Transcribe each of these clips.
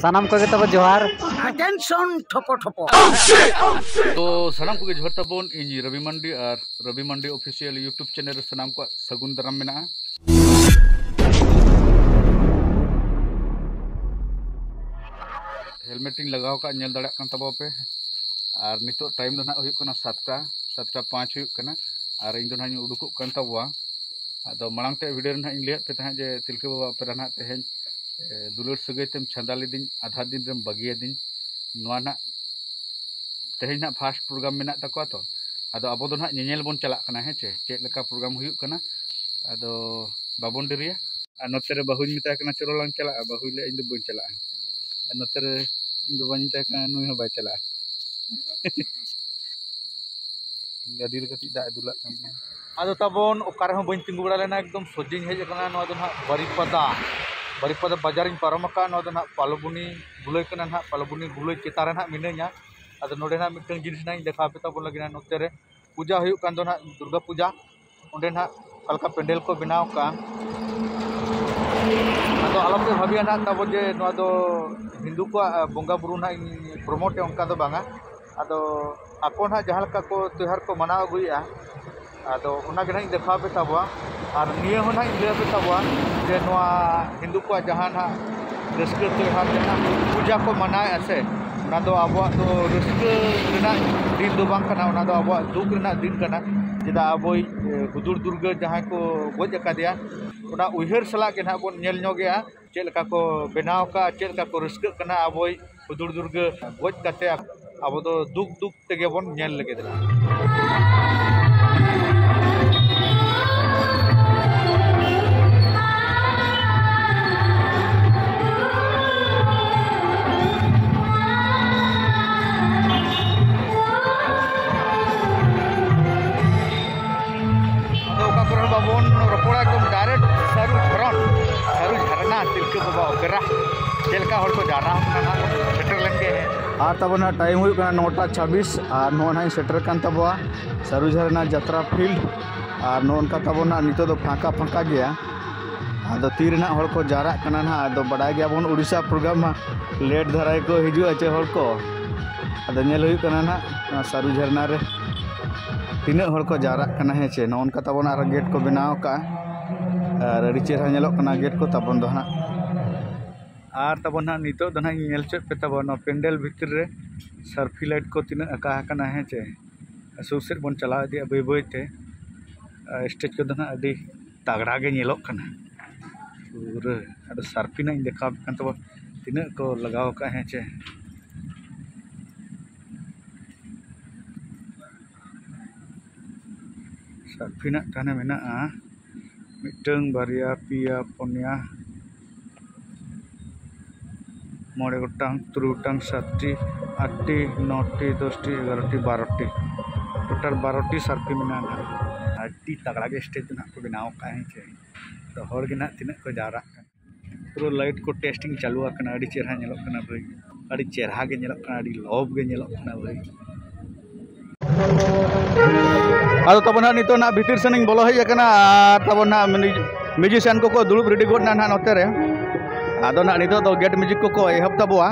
सानाम को तब जोहार अटेंशन ठोपो ठोपो तो सानाम को जोहार तबन इन रवि मंडी और रवि मंडी ऑफिशियल यूट्यूब चैनल सानाम को सगुन दाराम मेना हेलमेटिंग लगाव का नेल दाड़ा कान तबो पे और नितो टाइम दो ना हुयुक कना 7:05 हुयुक कना और इन दो ना उडुकुक कान तबवा आदो मांग ते वीडियो ना इन लिया पे तहा जे तिलके बाबा पे ना तेहेन दुलर सगै तेम छंदा लेदिन आधा दिन रेम बगिया दिन नोआ ना तेहेन ना फास्ट प्रोग्राम मेना तकवा तो आदो अबो दो ना नेनेल बोन चला कना हे चे चेक लेका प्रोग्राम हुयुक कना आदो बाबोन डिरिया आ नोतेरे बहु मिता कना चलो लांग चला बहु ले इन दो बोन चला नोतेरे इन दो बानी तका नुई हो बाय चला गाड़ी रे कति दा दुला आदो तबोन ओकार हो बइन तिंगु बड़ा लेना एकदम सोजिंग हेज कना नो दो ना बारिपदा बाजार इन पारमका नो दो ना पालबुनी गुलय कना ना पालबुनी गुलय चितारे ना मिने냐 आदो नोडे ना मिटन जिनिस ना देखा पे तबोन लगिना नोते रे पूजा हुयुक कान दो ना दुर्गा पूजा ओंडे ना कलका पेंडल को बनाव का आदो आलम पे भाबिया ना तब जे नो दो हिंदू को बोंगा बुरु ना प्रमोट उनका दो बांगा आदो आको ना जहां लका को त्योहार को मनाव अगुया आदो उना के ना देखा पे तबवा और निये हो ना इंडिया पे तबवा जे नोआ हिंदू को जहां ना रस्के त्योहार ना पूजा को मनाए आसे उना दो अबवा तो रस्के रेना दिन दो बांग कना उना दो अबवा दुख रेना दिन कना जेदा अबोई हुदुर दुर्गा जहां को गोज अकादिया उना उहर सला के ना बोन नेल ᱧᱚᱜᱮᱟ चेक लका को बनाव का चेक लका को रस्के कना अबोई हुदुर दुर्गा गोज कते अब तो दुख दुख तेगे बोन नेल लगे दिला बाबोन रपोड़ा एकदम डायरेक्ट सारू झरना तिलके बाबा ओकरा चलका हर को जारा सेटर लेंगे और तब ना टाइम हुई 9:26 और नो सेटर कान तबवा सारू झरना यात्रा फील्ड और नोनका तब ना नितो दो फाँका फाँका गया आदो तीर ना हर को जारा कना ना आदो बड़ा गया बोन उड़ीसा प्रोग्राम लेट धराई को हिजु अचे हर को आदो नेल हुई कना ना सारू झरना रे तीना हर को जारा कना है चे नोनका तब ना गेट को बनाव का और अड़ी चेहरा नेलोक कना गेट को तबन दो ना और तब ना नितो दो ना नेल चे पे तब ना पेंडल भीतर रे सर्फी लाइट को तीना अका कना है चे सुसेट बन चला दिया बई बई ते स्टेज को दो ना अड़ी तगड़ा गे नेलोक कना पूरा अद सर्फी ना देखा कन तब तीना को लगाव का है चे सर्फी ना थाने मेना मिटंग बारिया पिया पुनिया मोड़े गोटांग तुरुई गोटांग 7टी 8टी 9टी 10टी 11टी 12टी टोटल 12टी सर्फी मेना अड्डी तगड़ा के स्टेज ना को बनाव का है चे तो हर के ना तीना को जारा पूरा लाइट को टेस्टिंग चालू आकना अड्डी चेहरा नेलोक कना भाई अड्डी चेहरा के नेलोक कना अड्डी लॉब के नेलोक कना भाई आदो तब ना नितो ना भीतर सेनिंग बोलो हज कना तब ना म्यूजिशियन को दुड़ुब रेडी गोड ना नोते रे आदो ना नितो दो गेट म्यूजिक को एहब तबवा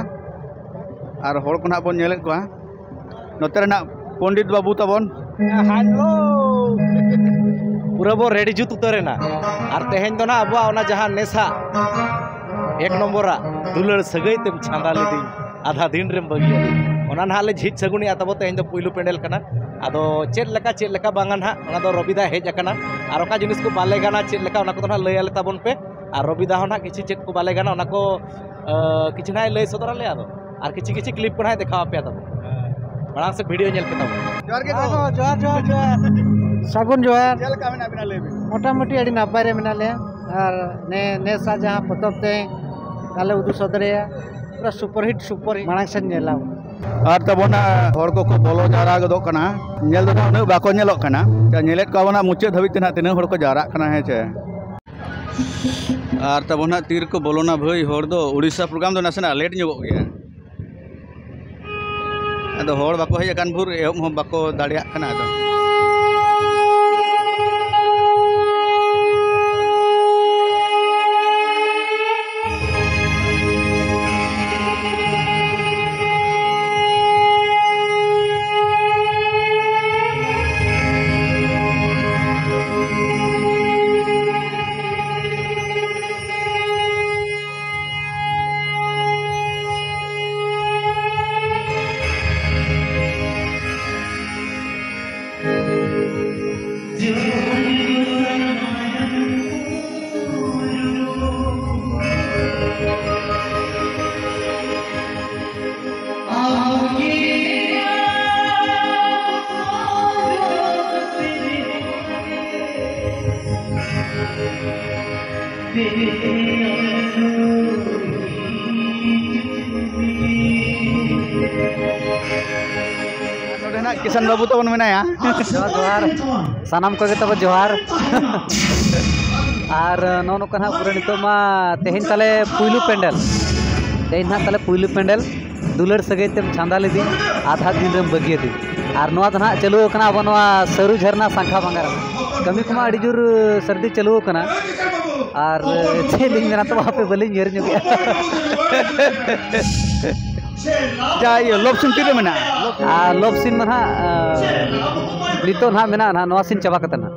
और हर को ना बोन नेले को नोते रे ना पंडित बाबू तबन हेलो पूरा बो रेडी जुत उतरे ना और तेहेन दो ना अबवा ओना जहां नेसा एक नंबरा दुलर सगई तेम छांदा लेदी आधा दिन रेम बगिया ओना ना ले झिज सगुनी तब तेहेन दो पुइलु पेंडल कना आदो चेक लका बांगा ना ओना दो रबिदा हेज अकना और ओका जिनिस को बाले गाना चेक लका ओना को ना लय आले ताबन पे और रबिदा हो ना किछि चेक को बाले गाना ओना को किछि ना लय सदरा ले आदो और किछि क्लिप को ना देखा पे तब मांग से वीडियो नेल पे तब जोहार के जोहार सगुन जोहार चल का मेना बिना लेबी मोटा मोटी अड़ी नापाय रे मेना ले और ने सा जहां पतब ते काले उदु सदरेया पूरा सुपर हिट मांग से नेला और तब ना हर को बोलो जारा गदो कना नेल दो ना बाको नेलोक कना नेलेट को ना मुचे धबित ना तीना हर को जारा कना है चे और तब ना तीर को बोलो ना भाई हर दो उड़ीसा प्रोग्राम दो नासेना लेट ᱧᱚᱜᱚᱜ गया आदो हर बाको हेज अकान भुर एहम हम बाको दाड़िया कना आदो ना किसान बाबू तो मेनाया जोहार सानाम को तब जोहार और नौका ना पूरा नितमा तेहन ताले पुइलू पेंडल तेहन ना ताले पुइलू पेंडल दुलड़ सगे तेम छांदा लेदी आधा दिन रेम बगिए दी और नवा तो ना चलू कना अब नवा सरू झरना सांखा बांगार कमी कुमा अड़ी जोर सर्दी चलू कना और चेलिंग मेना तो वहाँ पे बलिंग झेर गया जा ये लोबसिन तीरे मेना लोबसिन में नितो ना मेना ना नवा सिन चाबा कतना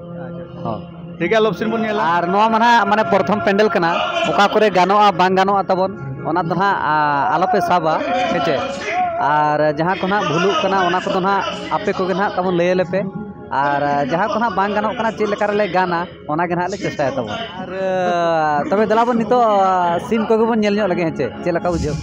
हां ठीक है लोबसिन बन नेला और नवा माने प्रथम पेंडल कना ओका करे गानोआ बांग गानोआ तबन ओना तो ना आलोपे साबा हेचे और जहाँ को ना भूलू कना ओना को ना आपे को ना तबन लयले पे और जहाँ को ना बांग गानो कना चेक लेकर ले गाना ओना के ना ले चेष्टा तब और तबे दलाबन नितो सीन को बन नेल ᱧᱚᱜ लगे हेचे चेक लका बुझे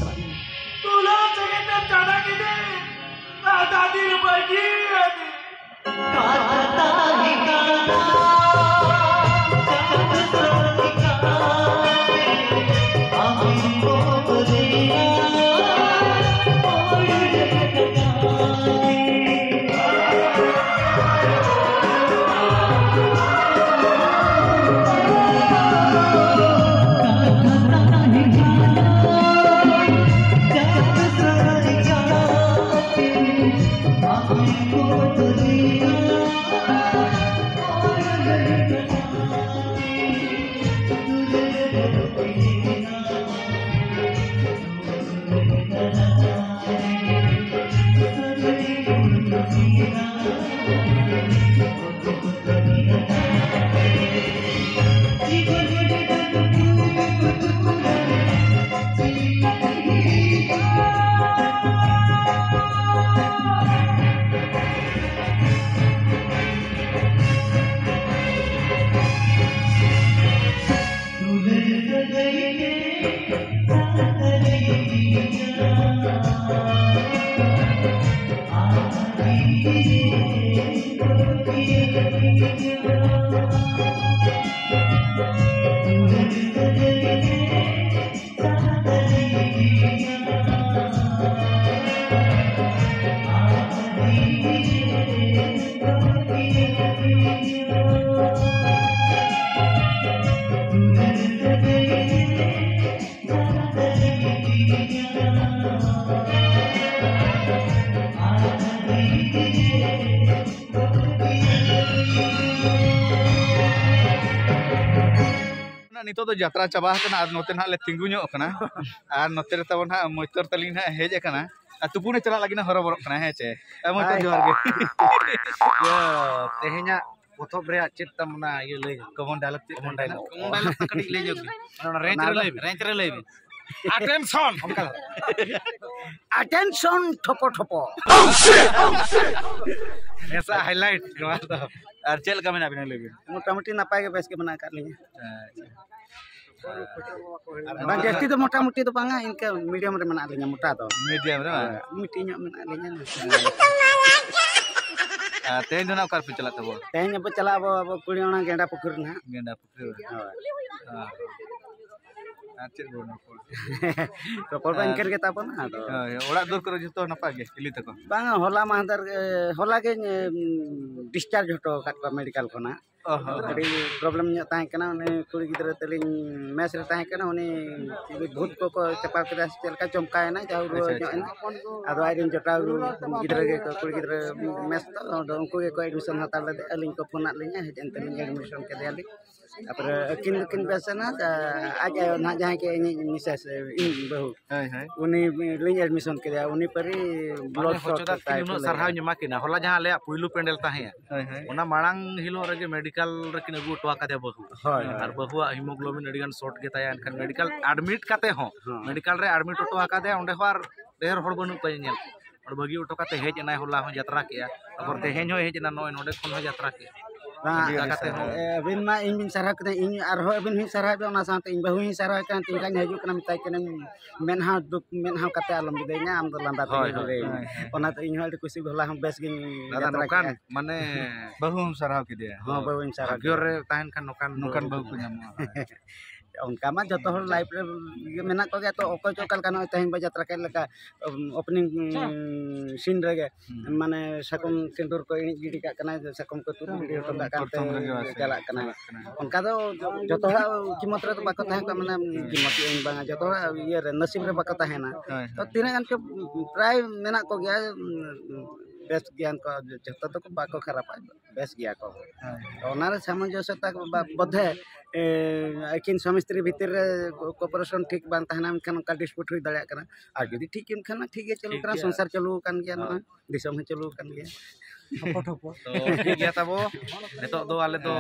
कना नितो तो यात्रा चाबा कना और नोते ना ले तिंगु ᱧᱚᱜ कना और नोते रे तबन हा मोइतर तली ना हेज कना आ तुपुने चला लगी ना हरो बरो कना हे चे मोइतर जोहार गे ये तेहेnya पोथोब रे चेत तमना ये ले कमन डायलॉग कटी ले जोगी रेंज रे ले अटेंशन अटेंशन ठोपो ठोपो ऐसा हाईलाइट और चेल का मेना बिना लेबे मोटामोटी नपाय के बेस के बना कर लिए बांग जस्ती तो मोटामोटी तो बांगा इनका मीडियम रे मना लेኛ मोटा तो मीडियम रे मिटी ᱧᱚᱜ मना लेኛ तेन दोना कार पे चला तबो तेन अब चला अब कुड़ी ओना गेंडा पुकुर ना गेंडा पुकुर हां आचे गोना तो परबा इनकर के तापन ना तो ओड़ा दूर करो जतो नपा गे इली तको बांगा होला माहदर होला के डिस्चार्ज हटो काटवा मेडिकल कोना अड़ी प्रॉब्लम ᱧᱚᱜ ताहे कना उनी कुड़ी गिदरा तलिन मेस रे ताहे कना उनी भूत को चपा के चलका चमकाय ना जाउ आदो आइरिन जटा गिदरा के कुड़ी गिदरा मेस तो उनको के को एडमिशन हता ले अलिन को फोन आलिन है जन तलिन एडमिशन के देली तापर किन बेसना आज ना जहां के मिसेस इन बहु उनी लिन एडमिशन के दिया उनी परी ब्लड शॉट किनु सरहाव ᱧमा किना होला जहां ले पुइलू पेंडल ताहे ओना मांग हिलो रे मेडिकल रकिन अगु टवा काते बहु और बहुआ हीमोग्लोबिन अडिगन शॉर्ट के ताया एनखान मेडिकल एडमिट काते हो मेडिकल रे एडमिट टवा काते ओंडे हर देर हड़ बनु पे नेल और बगी उठो काते हेज ना होला हो यात्रा के और तेहेन हो हेज ना नय नोडे खन हो यात्रा के अबिन मा इन बिन सरहा कते इन आर हो अबिन ही सरहा बे ओना साथे इन बहु ही सरहा कान तिन कान हजू कना मिताय कने मेनहा कते आलम बिदैना आम दो लांदा पे ओना तो इन हल कुसी भला हम बेस गिन यात्रा कान माने बहु हम सरहा के दे हां बहु इन सरहा ग्योर रे ताहन खान नोकान नोकान बहु को ᱧᱟᱢ उनका मा जो हर लाइफ रे ये मेना को गया तो ओको चो कल कानो तेहन बजात्रा के लगा ओपनिंग सीन रे माने सकम सिंदूर को इणी गिडी का कना सकम को तुर गिडी तो का काते चला कना उनका तो जो हर कीमत रे तो बाको ताहे का माने कीमत इन बांगा जो हर ये नसीब रे बाको ताहे ना तो तीन गान के प्राय मेना को गया बेस्ट ज्ञान को जतो तो बाको खराब बेस्ट गया को ओनारे सामंजस्यता बधे एकिन स्वामी स्त्री भीतर कोऑपरेशन ठीक बान तहना खान का डिस्प्यूट हुई दाड़ा कना और जदी ठीक इन खाना ठीक है चलू करा संसार चलू कान गया न दिसम है चलू कान गया तो ठीक गया तबो नितो दो आले तो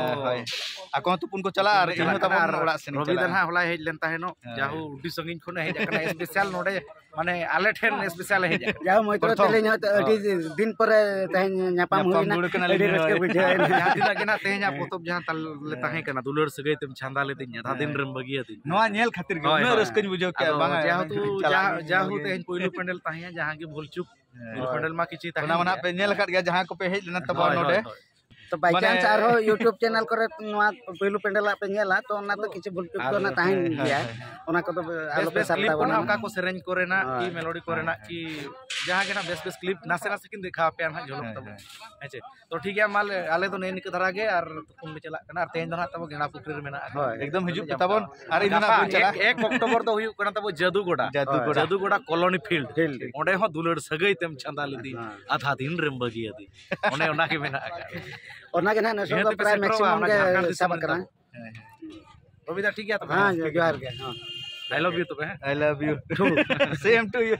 आको तुपुन को चला और इन तबन ओड़ा सेन रवि दन हा होला हेज लेन ताहेनो जाहु उडी संगिन खोने हेज कना स्पेशल नोडे माने आले ठेन स्पेशल हेज जाओ मोइतो तेले न अडी दिन पर तहन न्यापाम होइना अडी रस्के बुझे जहां दिन लगे ना तेहना पोतब जहां तल ले ताहे कना दुलर सगई तेम छांदा ले दिन आधा दिन रम बगिया दिन नोआ नेल खातिर गे न रस्कन बुझो के बांगा जाहु तेहन पहिलो पेंडल ताहे जहां के भूलचुक पहिलो पेंडल मा किछि ताहे मना पे नेल खात गया जहां को पे हेज लेना तब नोडे तो बाय चांस आरो यूट्यूब चैनल करे पहिलो पेंडल पे नेला तो ओना तो किछि भूल चुक तो ना ताहे गया ओना को तो आलो पे सारता बना का को सेरेंज करे ना की मेलोडी करे ना की जहां के ना बेस बेस क्लिप नासे नासे किन देखा पे ना झलक तब अच्छा तो ठीक है माल आले तो नेन के धरा गे और तुम ले चला कना तेन दना तब गेणा पुखरी रे मेना एकदम हिजुक तबन और इना चला 1 अक्टूबर तो हुई कना तब जादूगोड़ा कॉलोनी फील्ड ओंडे हो दुलड़ सगई तेम छंदा लेदी आधा दिन रेम बगी आदि ओने ओना के मेना ओना के ना नसो तो प्राय मैक्सिमम के सब करा रविदा ठीक है तो हां जोहार के हां आई लव यू तो I love you same to you